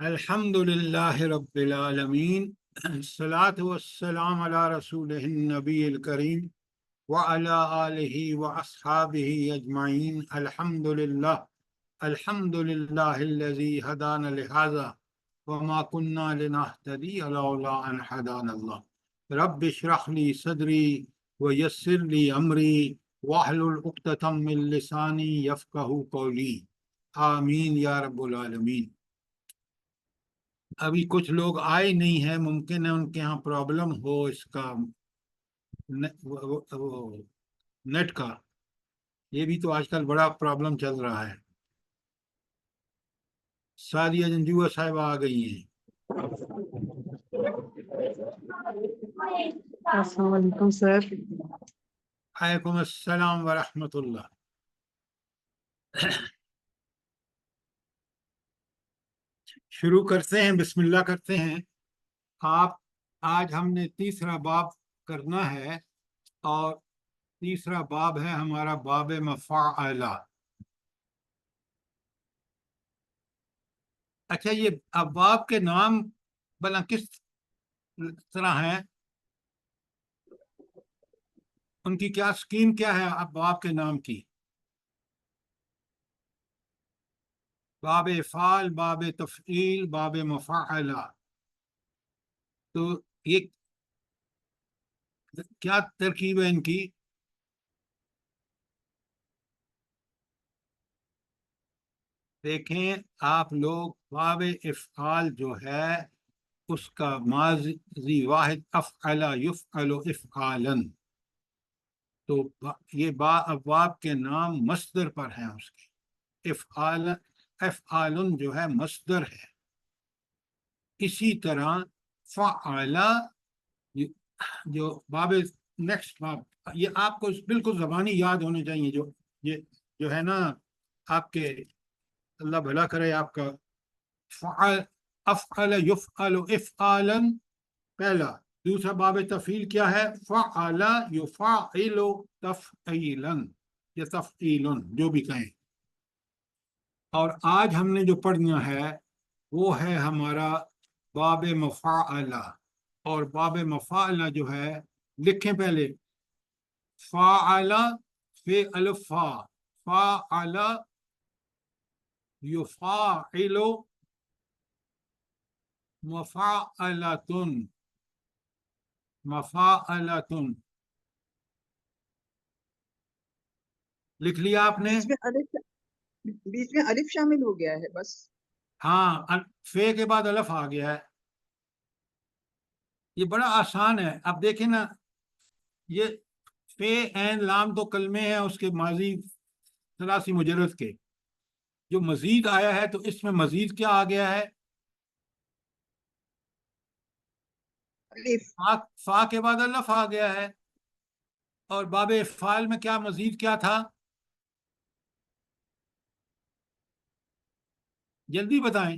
الحمد للہ رب العالمین، الصلاۃ والسلام علی رسول النبی الکریم وعلی آلہ واصحابہ اجمعین۔ الحمد للہ الذی ہدانا لہذا وما كنا لنہتدی لولا ان ہدانا اللہ۔ رب اشرح لی صدری ویسر لی امری واحلل عقدۃ من لسانی یفقہوا قولی، آمین یا رب العالمین۔ ابھی کچھ لوگ آئے نہیں ہیں، ممکن ہے ان کے ہاں پرابلم ہو اس کا نیٹ کا۔ یہ بھی تو آج کل بڑا پرابلم چل رہا ہے۔ سعدیہ جنجوعہ صاحبہ آ گئی ہیں۔ السلام علیکم سر۔ وعلیکم السلام ورحمۃ اللہ۔ شروع کرتے ہیں، بسم اللہ کرتے ہیں۔ آج ہم نے تیسرا باب کرنا ہے، اور تیسرا باب ہے ہمارا باب مفاعلہ۔ اچھا، یہ ابواب کے نام بلا کس طرح ہیں؟ ان کی کیا سکیم کیا ہے ابواب کے نام کی؟ باب افعال، باب تفعیل، باب مفاعلہ، تو یہ کیا ترکیب ہے ان کی؟ دیکھیں آپ لوگ، باب افعال جو ہے اس کا ماضی واحد افعل یفعل افعالا، تو یہ ابواب کے نام مصدر پر ہیں اس کے۔ افعال جو ہے مصدر ہے۔ اسی طرح فعل، جو باب نیکسٹ باب، یہ آپ کو بالکل زبانی یاد ہونے چاہیے، یہ جو ہے نا آپ کے، اللہ بھلا کرے آپ کا۔ افعل یفعل افعالا پہلا۔ دوسرا باب تفعیل کیا ہے؟ فعل یفعل تفعیلا یا تفعیل، جو بھی کہیں۔ اور آج ہم نے جو پڑھنا ہے وہ ہے ہمارا باب مفاعلہ۔ اور باب مفاعلہ جو ہے، لکھیں پہلے، فاعل فی الف فا، فاعل یفاعل مفاعلۃ، مفاعلۃ۔ لکھ لیا آپ نے؟ بیچ میں الف شامل ہو گیا ہے بس۔ ہاں، فے کے بعد الف آ گیا ہے۔ یہ بڑا آسان ہے۔ اب دیکھیں نا، یہ فے عین لام تو کلمے ہیں اس کے ماضی ثلاثی مجرد کے۔ جو مزید آیا ہے تو اس میں مزید کیا آ گیا ہے؟ الف۔ فا کے بعد الف آ گیا ہے۔ اور باب افعال میں کیا مزید کیا تھا؟ جلدی بتائیں۔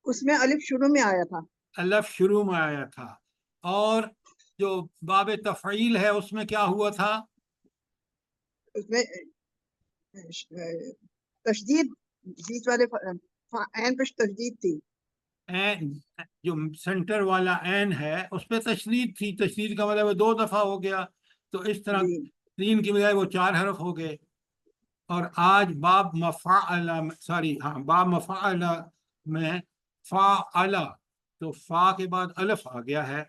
اس میں الف شروع میں آیا تھا۔ الف شروع میں آیا تھا۔ اور جو باب تفعیل ہے اس میں کیا ہوا تھا؟ اس میں تشدید، بیچ والے عین پہ تشدید تھی۔ جو سینٹر والا عین ہے اس پہ تشدید تھی۔ تشدید کا مطلب 2 دفعہ ہو گیا، تو اس طرح جی 3 کی بجائے وہ 4 حرف ہو گئے۔ اور آج باب مفعلہ، باب مفعلہ میں فعل، تو فا کے بعد الف آ گیا ہے۔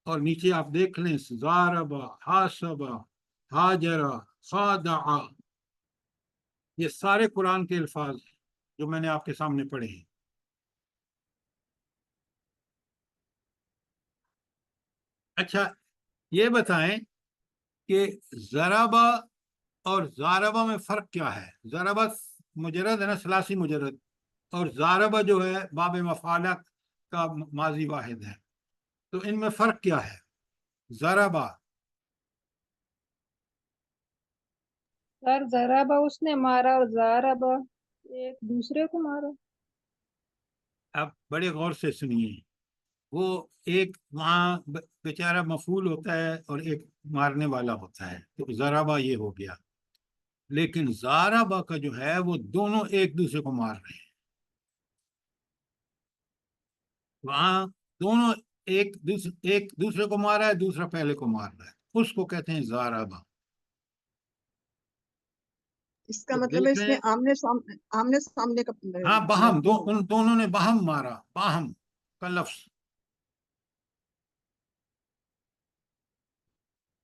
اور نیچے آپ دیکھ لیں، ضارب، حاسب، ہاجر، خادع، یہ سارے قرآن کے الفاظ ہیں جو میں نے آپ کے سامنے پڑھے ہیں۔ اچھا، یہ بتائیں کہ ضربہ اور ضاربہ میں فرق کیا ہے؟ ضربہ مجرد ہے نا، ثلاثی مجرد، اور ضاربہ جو ہے باب مفعلہ کا ماضی واحد ہے، تو ان میں فرق کیا ہے؟ ضربہ، سر ضربہ اس نے مارا، اور ضربہ ایک دوسرے کو مارا۔ اب بڑے غور سے سنیے، وہ ایک وہاں بیچارہ مفعول ہوتا ہے اور ایک مارنے والا ہوتا ہے، تو ضربہ یہ ہو گیا۔ لیکن ضاربہ کا جو ہے وہ دونوں ایک دوسرے کو مار رہے ہیں۔ وہاں دونوں ایک دوسرے کو مارا ہے، دوسرا پہلے کو مار رہا ہے، اس کو کہتے ہیں ضاربہ۔ اس کا تو مطلب ہے دیکھ اس رہے نے ہیں، آمنے سامنے کا ہاں باہم، لفظ ان دونوں نے باہم مارا، باہم کا لفظ۔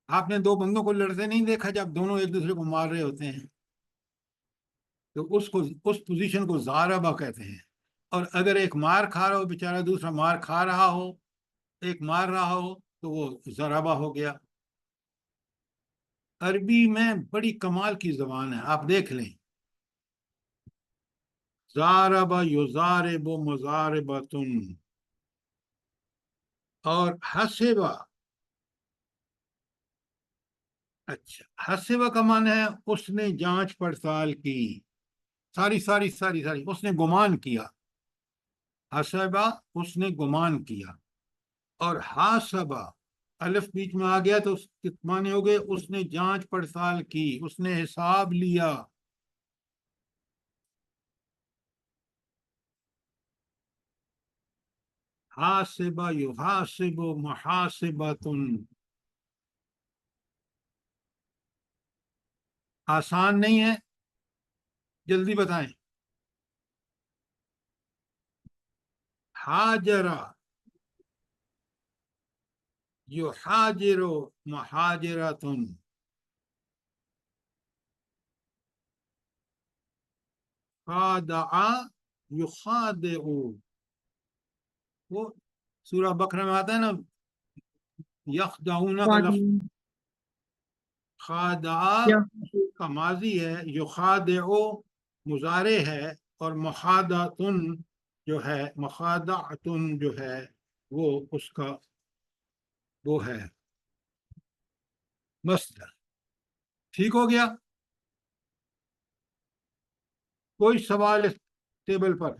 آپ نے دو بندوں کو لڑتے نہیں دیکھا جب دونوں ایک دوسرے کو مار رہے ہوتے ہیں، تو اس پوزیشن کو ضاربہ کہتے ہیں۔ اور اگر ایک مار کھا رہا ہو بیچارہ، دوسرا مار کھا رہا ہو، ایک مار رہا ہو، تو وہ ضربہ ہو گیا۔ عربی میں بڑی کمال کی زبان ہے، آپ دیکھ لیں، ضاربہ یضارب مضاربۃ، اور حسبہ، اچھا حسبہ کا معنی ہے اس نے جانچ پڑتال کی، ساری ساری ساری ساری، اس نے گمان کیا، حسبہ اس نے گمان کیا، اور حاسبہ الف بیچ میں آ گیا تو اس کے معنی ہو گئے اس نے جانچ پڑتال کی، اس نے حساب لیا۔ حاسبہ یحاسب محاسبۃ، آسان نہیں ہے، جلدی بتائیں۔ حاجرہ یحاجر محاجرۃ، خادع یخادع، وہ سورہ بقرہ میں آتا ہے نا، یخدعون کا لفظ، خادع کا ماضی ہے، یخادع مضارع ہے، اور مخادعتن جو ہے، مخادعتن جو ہے وہ اس کا وہ ہے مصدر۔ ٹھیک ہو گیا؟ کوئی سوال اس ٹیبل پر؟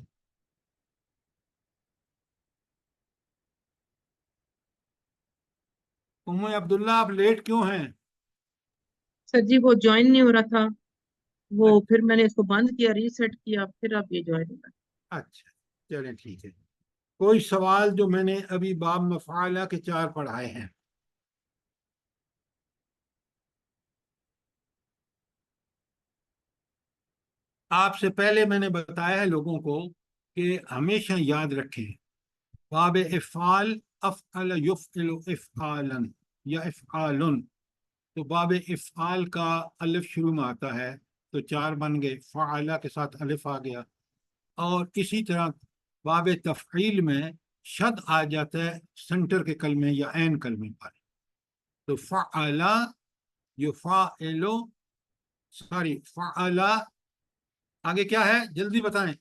ام عبداللہ آپ لیٹ کیوں ہیں؟ سر جی وہ جوائن نہیں ہو رہا تھا، وہ پھر میں نے اس کو بند کیا، ریسیٹ کیا، پھر اب یہ جوائن ہو رہا۔ اچھا چلیں ٹھیک ہے۔ کوئی سوال جو میں نے ابھی باب مفعلہ کے 4 پڑھائے ہیں؟ آپ سے پہلے میں نے بتایا ہے لوگوں کو کہ ہمیشہ یاد رکھیں، باب افعال، افعل یفعل افعالا یا افعالن، تو باب افعال کا الف شروع میں آتا ہے تو 4 بن گئے، فعلہ کے ساتھ الف آ گیا، اور اسی طرح باب تفعیل میں شد آ جاتا ہے سنٹر کے کلمے یا عین کلمے پر، تو فعلا یفعل، سوری فعلا، آگے کیا ہے جلدی بتائیں؟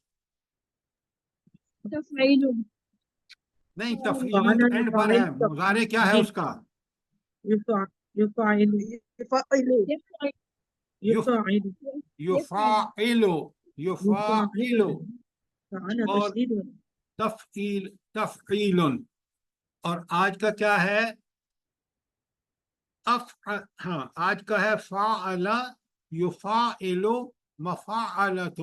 نہیں، تفعیل اینڈ پر ہے، مضارع کیا ہے اس کا؟ یفعل یفعل یفعل، یفعل، اور تشدید ہے۔ تفعیل، تفعیل، اور آج کا کیا ہے؟ ہاں آج کا ہے فاعل یفاعل مفاعلۃ،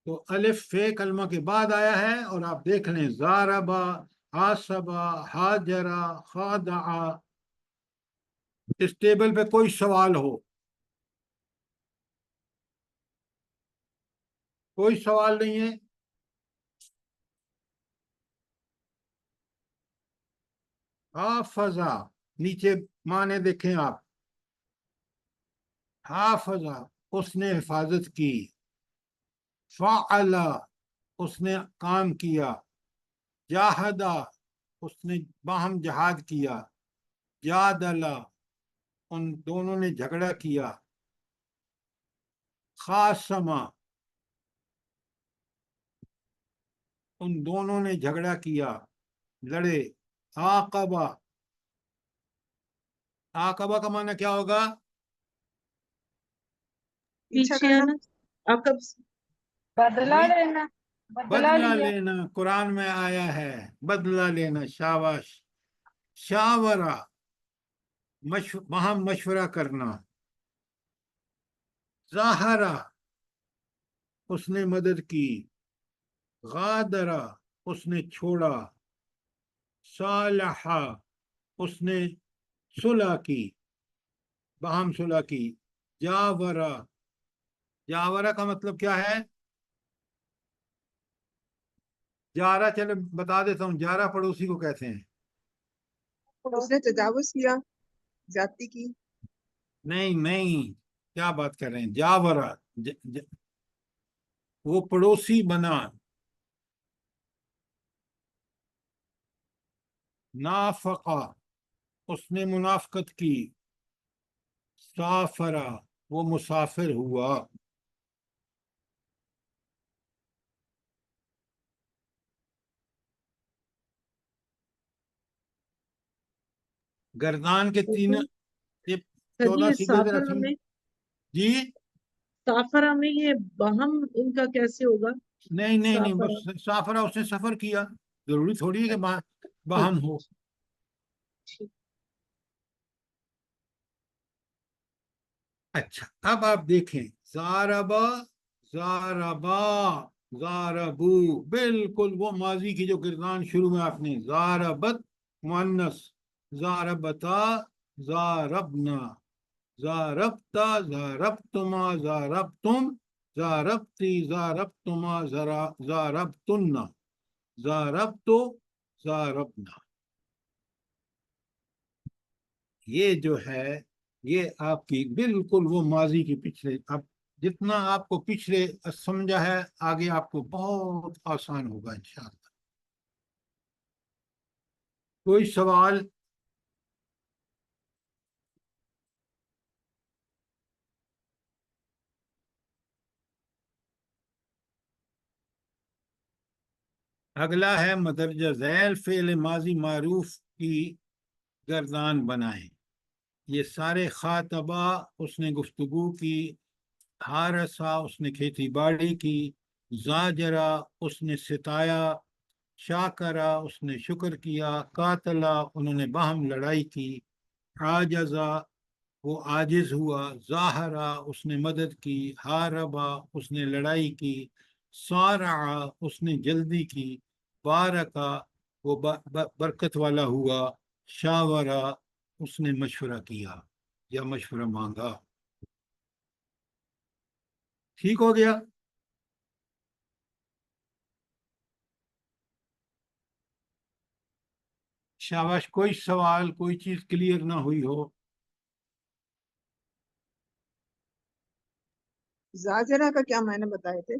تو الف فے کلمہ کے بعد آیا ہے، اور آپ دیکھ لیں ضاربہ، حاسبہ، حاجرہ، خادع۔ اس ٹیبل پہ کوئی سوال ہو؟ کوئی سوال نہیں ہے؟ حافظہ، نیچے معنی دیکھیں آپ، حافظہ اس نے حفاظت کی، فعل اس نے کام کیا، جاہدہ اس نے باہم جہاد کیا، جادلہ ان دونوں نے جھگڑا کیا، خاصمہ ان دونوں نے جھگڑا کیا، لڑے، عاقبہ، عاقبہ کا معنی کیا ہوگا؟ پیچھا پیچھے کرنا، آنا، عقب سے۔ بدلا جی؟ لینا، بدلا بدلہ لیا۔ لینا، قرآن میں آیا ہے بدلہ لینا، شاباش۔ شاورہ وہاں مشورہ کرنا، ظاہرہ اس نے مدد کی، غادرہ اس نے چھوڑا، صالح اس نے صلح کی، باہم صلح کی، جاورا، جاورا کا مطلب کیا ہے؟ جارا، چلو بتا دیتا ہوں، جارا پڑوسی کو کہتے ہیں. اس نے تجاوز کیا، زیادتی کی. نہیں نہیں، کیا بات کر رہے ہیں؟ جاورا وہ پڑوسی بنا. نافقہ اس نے منافقت کی. سافرا وہ مسافر ہوا. گردان کے تین یہ سر جی 14 سیگے ذرا سافرہ میں، جی سافرہ میں یہ باہم ان کا کیسے ہوگا؟ نہیں نہیں نہیں، سافرہ، بس سافرہ اس نے سفر کیا، ضروری تھوڑی ہے کہ باہم ہو. ٹھیک. اچھا اب آپ دیکھیں، زاربا، زاربا، زاربو، بالکل وہ ماضی کی جو گردان شروع میں آپ نے زاربت مؤنث، زاربتا، زاربنا، زاربتا، زاربتما، زاربتم، زاربتی، زاربتما، زاربتن، زاربتو، زاربنا. یہ جو ہے یہ آپ کی بالکل وہ ماضی کی پچھلے، اب جتنا آپ کو پچھلے سمجھا ہے آگے آپ کو بہت آسان ہوگا انشاءاللہ. کوئی سوال؟ اگلا ہے مدرجہ ذیل فعل ماضی معروف کی گردان بنائیں. یہ سارے خاطبہ اس نے گفتگو کی، حارثہ اس نے کھیتی باڑی کی، زاجرہ اس نے ستایا، شاکرہ اس نے شکر کیا، قاتلہ انہوں نے باہم لڑائی کی، عاجزہ وہ عاجز ہوا، ظاہرہ اس نے مدد کی، حاربہ اس نے لڑائی کی، سارعہ اس نے جلدی کی، بارکہ وہ برکت والا ہوا، شاورہ اس نے مشورہ کیا یا مشورہ مانگا. ٹھیک ہو گیا؟ شاباش. کوئی سوال، کوئی چیز کلیئر نہ ہوئی ہو؟ زاجرہ کا کیا معنی بتائے تھے؟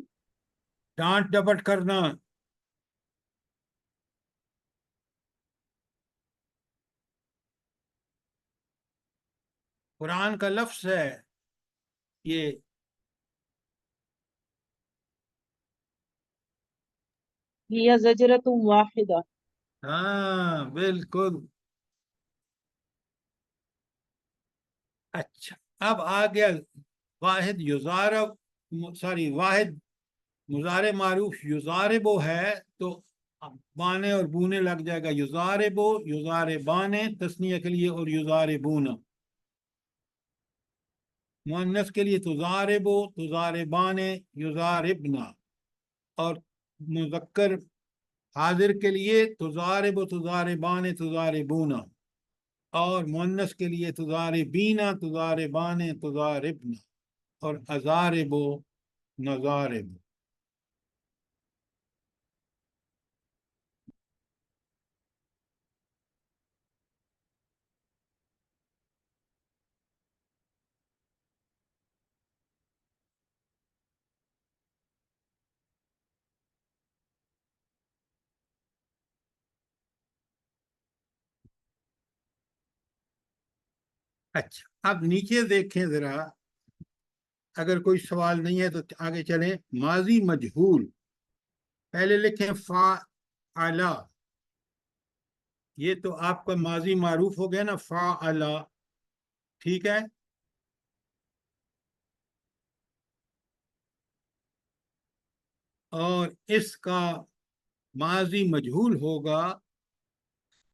ڈانٹ ڈپٹ کرنا. قرآن کا لفظ ہے یہ. ہی زجرۃ واحدہ. ہاں بالکل. اچھا اب آ گیا واحد یضارب، واحد مضارع معروف یضاربو ہے تو بانے اور بونے لگ جائے گا. یضاربو، یضاربانے تثنیہ کے لیے، اور یضاربون مؤنث کے لیے، تضاربو، تضاربانے، یضاربنا. اور مذکر حاضر کے لیے تضارب، تضاربان، تضاربون. اور مؤنث کے لیے تضاربینا، تضاربان، تضاربن. اور ازارب، نظارب. اچھا اب نیچے دیکھیں ذرا، اگر کوئی سوال نہیں ہے تو آگے چلیں. ماضی مجہول پہلے لکھیں فاعل، یہ تو آپ کا ماضی معروف ہو گیا نا، فاعل. ٹھیک ہے. اور اس کا ماضی مجہول ہوگا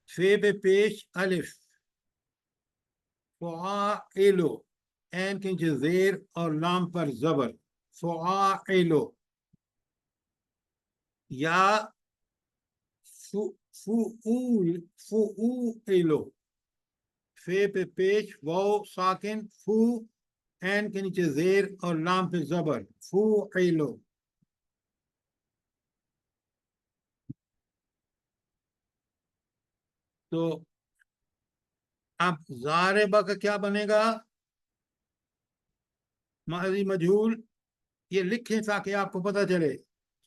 فے بے پیش الف، فعائلو، این کے نیچے زیر اور لام پر زبر، فعائلو. یا فعولو، فے پہ پیش، واو ساکن، فو این کے نیچے زیر اور لام پہ زبر، فعولو. تو اب ضاربہ کا کیا بنے گا؟ ماضی مجہول. یہ لکھیں تاکہ آپ کو پتہ چلے.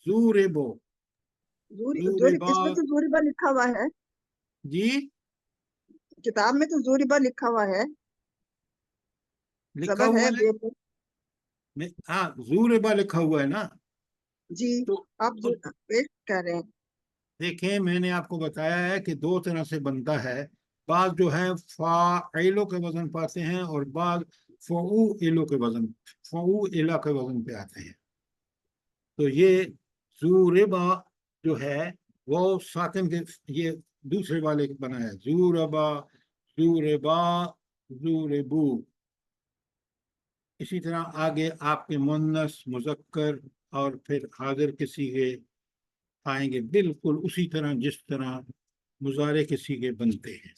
زوربو، زوربا. اس میں تو زوریبا لکھا ہوا ہے، جی کتاب میں تو زوریبا لکھا ہوا ہے، لکھا زبر ہوا ہے ہے. بے پہ. ہاں زوربا لکھا ہوا ہے نا. جی تو آپ پیش کہہ رہے ہیں. دیکھیں میں نے آپ کو بتایا ہے کہ دو طرح سے بنتا ہے. بعض جو ہے فاعلو کے وزن پاتے ہیں اور بعض فعولو کے وزن، فعولا کے وزن پہ آتے ہیں. تو یہ زوربا جو ہے وہ ساکن کے، یہ دوسرے والے بنا ہے. زوربا، زوربا، زوربو. اسی طرح آگے آپ کے مؤنث، مذکر اور پھر حاضر کے صیغے آئیں گے بالکل اسی طرح جس طرح مضارع کے صیغے بنتے ہیں.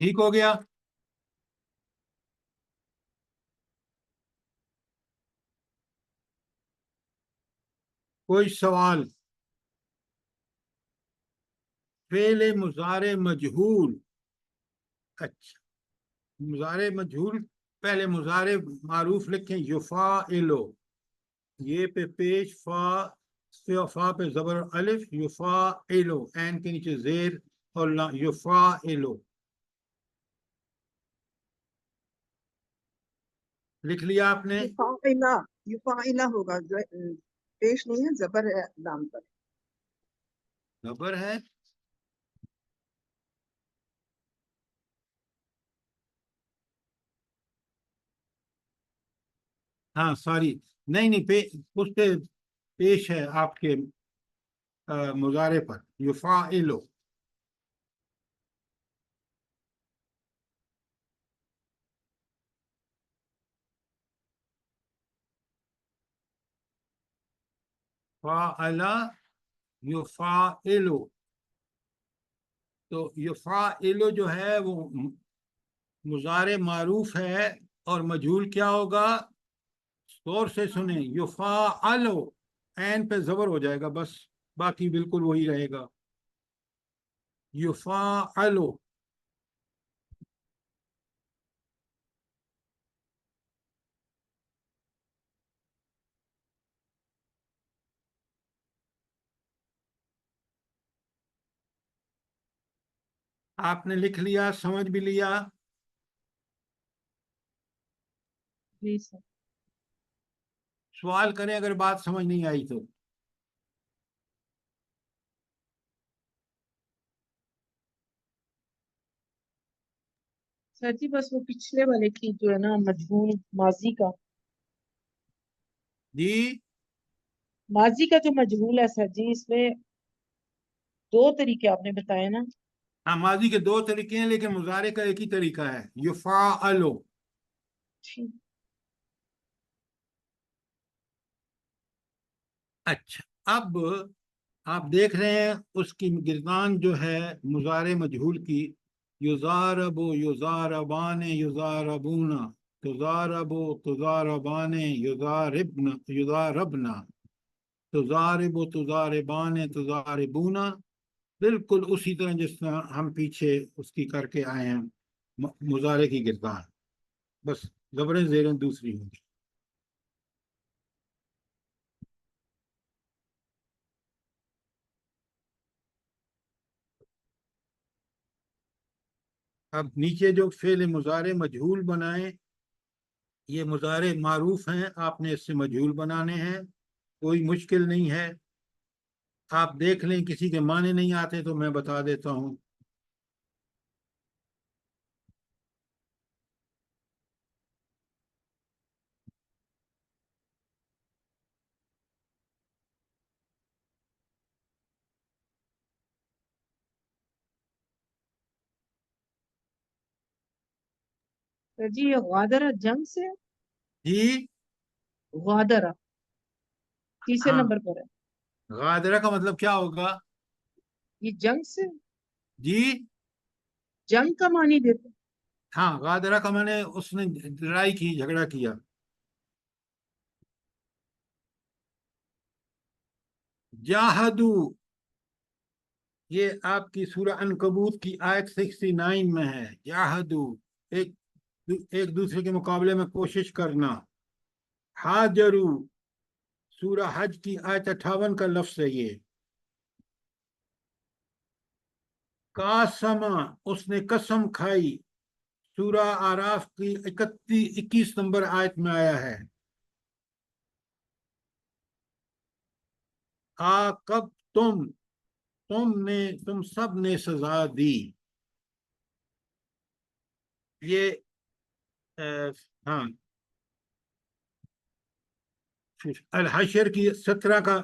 ٹھیک ہو گیا؟ کوئی سوال؟ فعل مضارع مجہول. اچھا مضارع مجہول، پہلے مضارع معروف لکھیں یفاعلو، یہ پہ پیش، فا پہ زبر الف، یفاعلو این کے نیچے زیر اور یفاعلو. لکھ لیا آپ نے؟ یفاعلہ، یفاعلہ ہوگا، پیش نہیں ہے، زبر ہے لام پر. زبر ہے. ہاں سوری، نہیں اس پہ پیش ہے آپ کے مضارع پر یفاعلو. فعل یفاعلو. تو یفاعلو جو ہے وہ مضارع معروف ہے اور مجہول کیا ہوگا؟ غور سے سنیں. یفاعلو عین پہ زبر ہو جائے گا بس، باقی بالکل وہی رہے گا. یفاعلو. آپ نے لکھ لیا، سمجھ بھی لیا؟ جی سر. سوال کریں اگر بات سمجھ نہیں آئی تو. سر جی بس وہ پچھلے والے کی جو ہے نا مجہول ماضی کا، جی ماضی کا جو مجہول ہے سر جی، اس میں دو طریقے آپ نے بتائے نا. ہاں ماضی کے دو طریقے ہیں لیکن مضارع کا ایک ہی طریقہ ہے، یفعلو. ٹھیک. اچھا اب آپ دیکھ رہے ہیں اس کی گردان جو ہے مضارع مجہول کی، یضاربو، یضاربان، یضاربون، تضاربو، تضاربان، یضاربن، یضاربنا، تضاربو، تضاربان، تضاربون. بالکل اسی طرح جس طرح ہم پیچھے اس کی کر کے آئے ہیں مضارع کی گردان، بس زبریں زیریں دوسری ہوں گی. اب نیچے جو فعل مضارع مجہول بنائیں، یہ مضارع معروف ہیں، آپ نے اس سے مجہول بنانے ہیں، کوئی مشکل نہیں ہے. آپ دیکھ لیں کسی کے معنی نہیں آتے تو میں بتا دیتا ہوں. سر جی یہ غادرہ جنگ سے ہے؟ جی غادرہ تیسرے ہاں، نمبر پر ہے، غادرہ کا مطلب کیا ہوگا؟ یہ جنگ سے، جی جنگ کا معنی دیتے ہیں۔ ہاں، غادرہ کا میں نے اس نے لڑائی کی، جھگڑا کیا۔ جاہدو، یہ آپ کی سورہ عنکبوت کی آیت 69 میں ہے۔ جاہدو، ایک ایک دوسرے کے مقابلے میں کوشش کرنا۔ ہاجرو، سورہ حج کی آیت 58 کا لفظ ہے یہ۔ قاسمہ، اس نے قسم کھائی، سورہ آراف کی 21 نمبر آیت میں آیا ہے۔ عاقب، تم سب نے سزا دی۔ یہ ہاں، الحشر کی 17 کا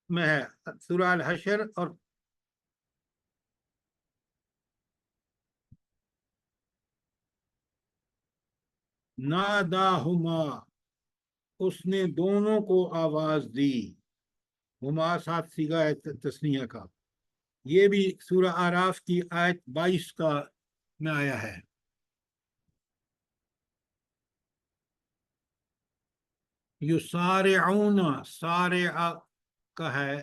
میں ہے، سورہ الحشر۔ اور ناداہما، اس نے دونوں کو آواز دی۔ ہما ساتھ سیگا ہے تثنیہ کا۔ یہ بھی سورہ آراف کی آیت 22 کا میں آیا ہے۔ یسارعون، سارع کا ہے،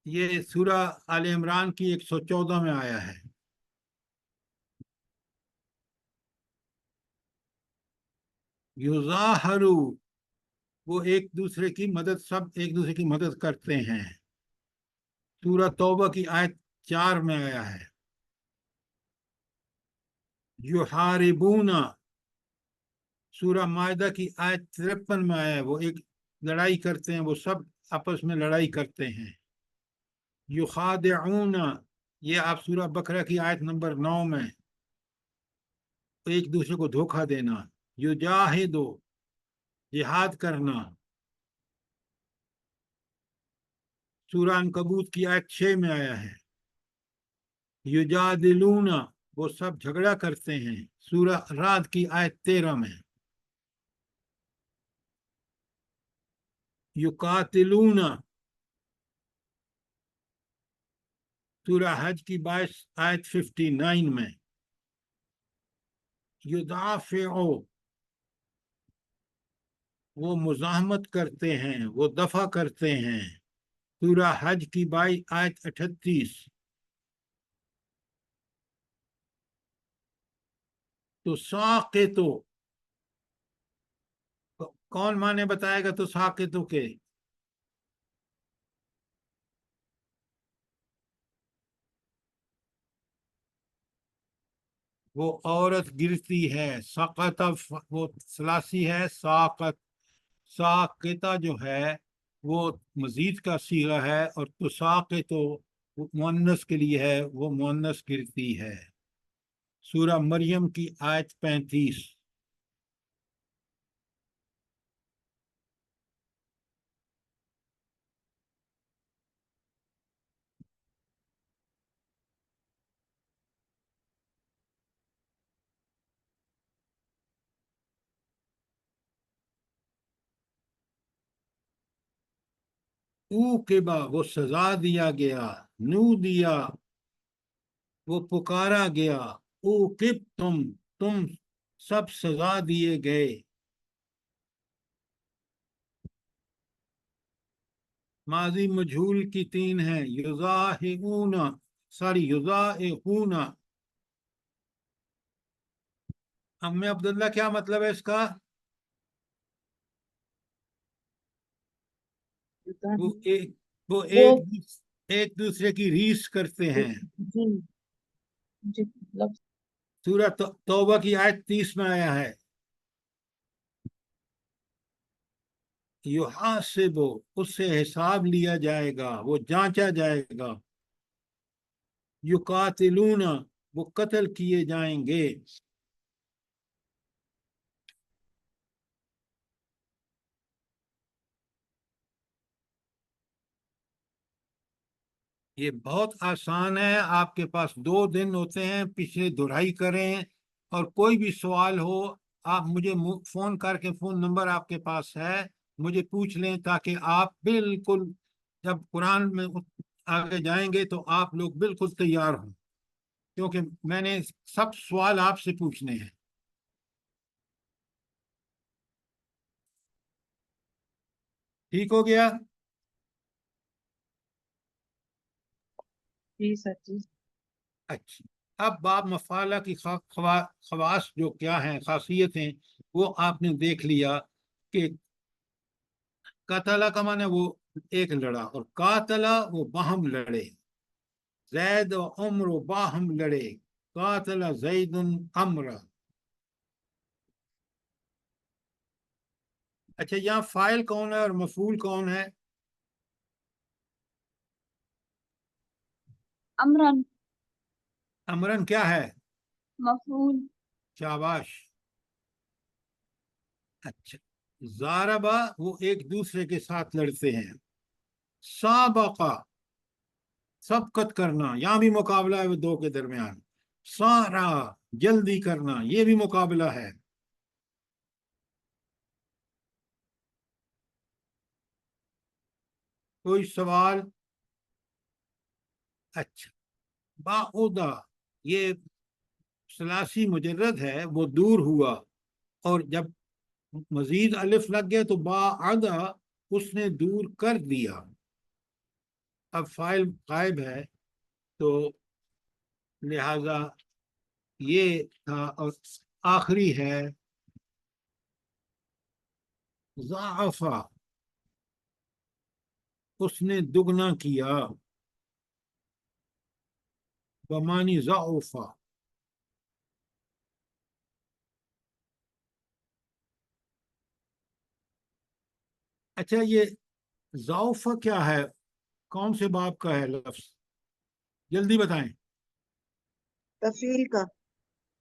یہ سورہ آل عمران کی 114 میں آیا ہے۔ یظاہرو، وہ ایک دوسرے کی مدد، سب ایک دوسرے کی مدد کرتے ہیں، سورہ توبہ کی آیت 4 میں آیا ہے۔ یحاربون، سورہ مائدہ کی آیت 53 میں آیا ہے، وہ ایک لڑائی کرتے ہیں، وہ سب آپس میں لڑائی کرتے ہیں۔ یخادعون، یہ آپ سورہ بقرہ کی آیت نمبر 9 میں، ایک دوسرے کو دھوکہ دینا۔ یجاہدو، جہاد کرنا، سورہ عنکبوت کی آیت 6 میں آیا ہے۔ یجادلون، وہ سب جھگڑا کرتے ہیں، سورہ رعد کی آیت 13 میں۔ یقاتلون، سورہ حج کی 22 آیت 59 میں۔ یدافعو، وہ مزاحمت کرتے ہیں، وہ دفع کرتے ہیں، سورہ حج کی 22 آیت 38۔ تو ساقتو، کون معنی بتائے گا تو ساقتو کے؟ وہ عورت گرتی ہے، سقط، وہ ثلاثی ہے، ساقت۔ ساقتہ جو ہے وہ مزید کا صیغہ ہے، اور تساقط مؤنث کے لیے ہے، وہ مؤنث گرتی ہے، سورہ مریم کی آیت 35۔ اوقبا، وہ سزا دیا گیا، نو دیا، وہ پکارا گیا، اوقب، تم سب سزا دیے گئے۔ ماضی مجہول کی 3 ہیں، یضاہئون، یضاہئون۔ ام عبداللہ کیا مطلب ہے اس کا؟ وہ ایک وہ ایک ایک دوسرے کی ریس کرتے ہیں، جی جی لفظ سورہ توبہ کی آیت 30 میں آیا ہے۔ یحاسب، اس سے حساب لیا جائے گا، وہ جانچا جائے گا۔ یقاتلون، وہ قتل کیے جائیں گے۔ یہ بہت آسان ہے، آپ کے پاس 2 دن ہوتے ہیں، پیچھے دہرائی کریں، اور کوئی بھی سوال ہو آپ مجھے فون کر کے، فون نمبر آپ کے پاس ہے، مجھے پوچھ لیں، تاکہ آپ بالکل جب قرآن میں آگے جائیں گے تو آپ لوگ بالکل تیار ہوں، کیونکہ میں نے سب سوال آپ سے پوچھنے ہیں۔ ٹھیک ہو گیا؟ جی سر جی۔ اچھا، اب باب مفعلہ کی خواص جو کیا ہیں، خاصیتیں، وہ آپ نے دیکھ لیا کہ قاتلہ کا معنی وہ ایک لڑا، اور قاتلہ وہ باہم لڑے، زید و عمر و باہم لڑے، قاتلہ زید عمر۔ اچھا، یہاں فاعل کون ہے اور مفعول کون ہے؟ امرن امرن کیا ہے؟ مفعول، شاباش۔ اچھا، ضاربہ وہ ایک دوسرے کے ساتھ لڑتے ہیں، سابقہ سبقت کرنا، یہاں بھی مقابلہ ہے وہ دو کے درمیان، سارا جلدی کرنا، یہ بھی مقابلہ ہے۔ کوئی سوال؟ اچھا، باعودہ یہ ثلاثی مجرد ہے، وہ دور ہوا، اور جب مزید الف لگ گیا تو باعدہ اس نے دور کر دیا۔ اب فاعل غائب ہے تو لہذا یہ تھا، اور آخری ہے ضعفا، اس نے دگنا کیا، بمانی ضعفا۔ اچھا، یہ ضعفا کیا ہے؟ کون سے باب کا ہے لفظ؟ جلدی بتائیں۔ تفعیل کا۔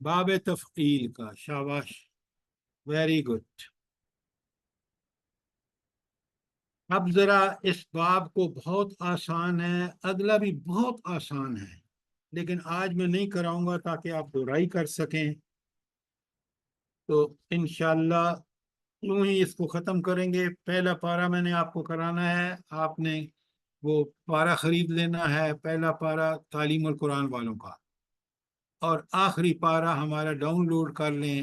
باب تفعیل کا، شاباش، ویری گڈ۔ اب ذرا اس باب کو، بہت آسان ہے، اگلا بھی بہت آسان ہے، لیکن آج میں نہیں کراؤں گا تاکہ آپ دہرائی کر سکیں، تو انشاءاللہ یوں ہی اس کو ختم کریں گے۔ پہلا پارہ میں نے آپ کو کرانا ہے، آپ نے وہ پارہ خرید لینا ہے، پہلا پارہ تعلیم القرآن والوں کا، اور آخری پارہ ہمارا ڈاؤن لوڈ کر لیں۔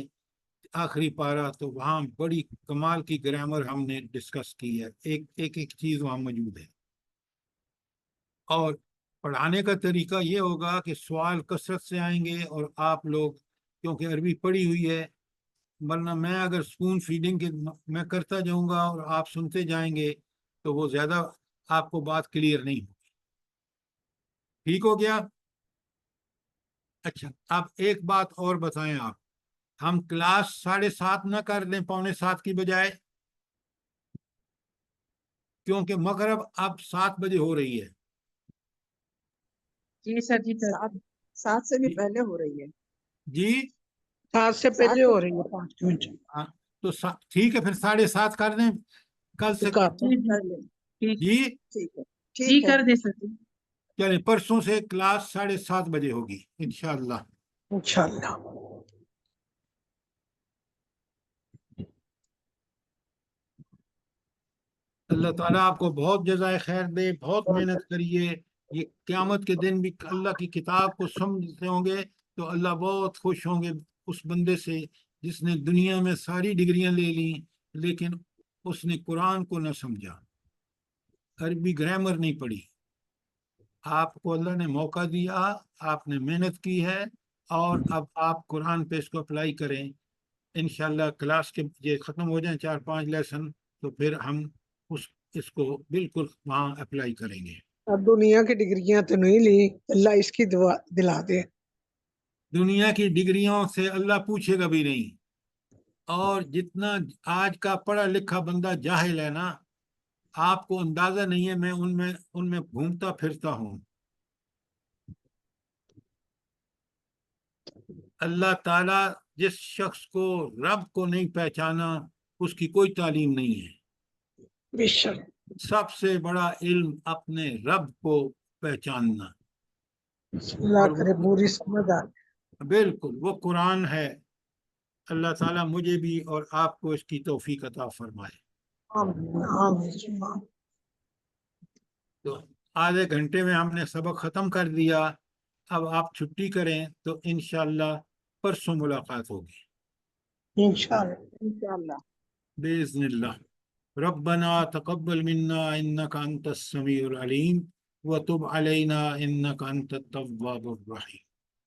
آخری پارہ تو وہاں بڑی کمال کی گرامر ہم نے ڈسکس کی ہے، ایک چیز وہاں موجود ہے۔ اور پڑھانے کا طریقہ یہ ہوگا کہ سوال کثرت سے آئیں گے، اور آپ لوگ کیونکہ عربی پڑھی ہوئی ہے، ورنہ میں اگر سپون فیڈنگ کے میں کرتا جاؤں گا اور آپ سنتے جائیں گے تو وہ زیادہ آپ کو بات کلیئر نہیں ہوگی۔ ٹھیک ہو گیا؟ اچھا، اب ایک بات اور بتائیں آپ، ہم کلاس 7:30 نہ کر دیں 6:45 کی بجائے، کیونکہ مغرب اب 7 بجے ہو رہی ہے۔ جی سر جی سر۔ 7 سے بھی پہلے ہو رہی ہے۔ جی 7 سے پہلے ہو رہی ہے 5 منٹ۔ ہاں، تو ٹھیک ہے، پھر 7:30 کر دیں کل سے۔ جی جی کر لیں۔ ٹھیک جی ٹھیک ہے، جی ٹھیک ہے۔ کر دیں سر جی۔ چلیں، پرسوں سے کلاس 7:30 بجے ہوگی انشاءاللہ۔ انشاءاللہ۔ اللہ تعالیٰ آپ کو بہت جزائے خیر دے، بہت محنت کریے، یہ قیامت کے دن بھی اللہ کی کتاب کو سمجھتے ہوں گے تو اللہ بہت خوش ہوں گے اس بندے سے جس نے دنیا میں ساری ڈگریاں لے لیں لیکن اس نے قرآن کو نہ سمجھا، عربی گرامر نہیں پڑھی۔ آپ کو اللہ نے موقع دیا، آپ نے محنت کی ہے، اور اب آپ قرآن پہ اس کو اپلائی کریں۔ انشاءاللہ کلاس کے یہ ختم ہو جائیں 4-5 لیسن تو پھر ہم اس کو بالکل وہاں اپلائی کریں گے۔ اب دنیا کی ڈگریاں تو نہیں لی، اللہ اس کی دعا دلا دے۔ دنیا کی ڈگریوں سے اللہ پوچھے گا بھی نہیں، اور جتنا آج کا پڑھا لکھا بندہ جاہل ہے نا، آپ کو اندازہ نہیں ہے، میں ان میں گھومتا پھرتا ہوں۔ اللہ تعالیٰ جس شخص کو رب کو نہیں پہچانا اس کی کوئی تعلیم نہیں ہے۔ بے شک۔ سب سے بڑا علم اپنے رب کو پہچاننا، اللہ اور کرے پوری سمجھ آ۔ بالکل وہ قرآن ہے. اللہ تعالیٰ مجھے بھی اور آپ کو اس کی توفیق عطا فرمائے. آمین آمین. تو آدھے گھنٹے میں ہم نے سبق ختم کر دیا. اب آپ چھٹی کریں تو انشاءاللہ پرسوں ملاقات ہوگی انشاءاللہ. انشاءاللہ. بإذن اللہ. ربنا تقبل منا انك انت السميع العليم وتب علينا انك انت التواب الرحيم.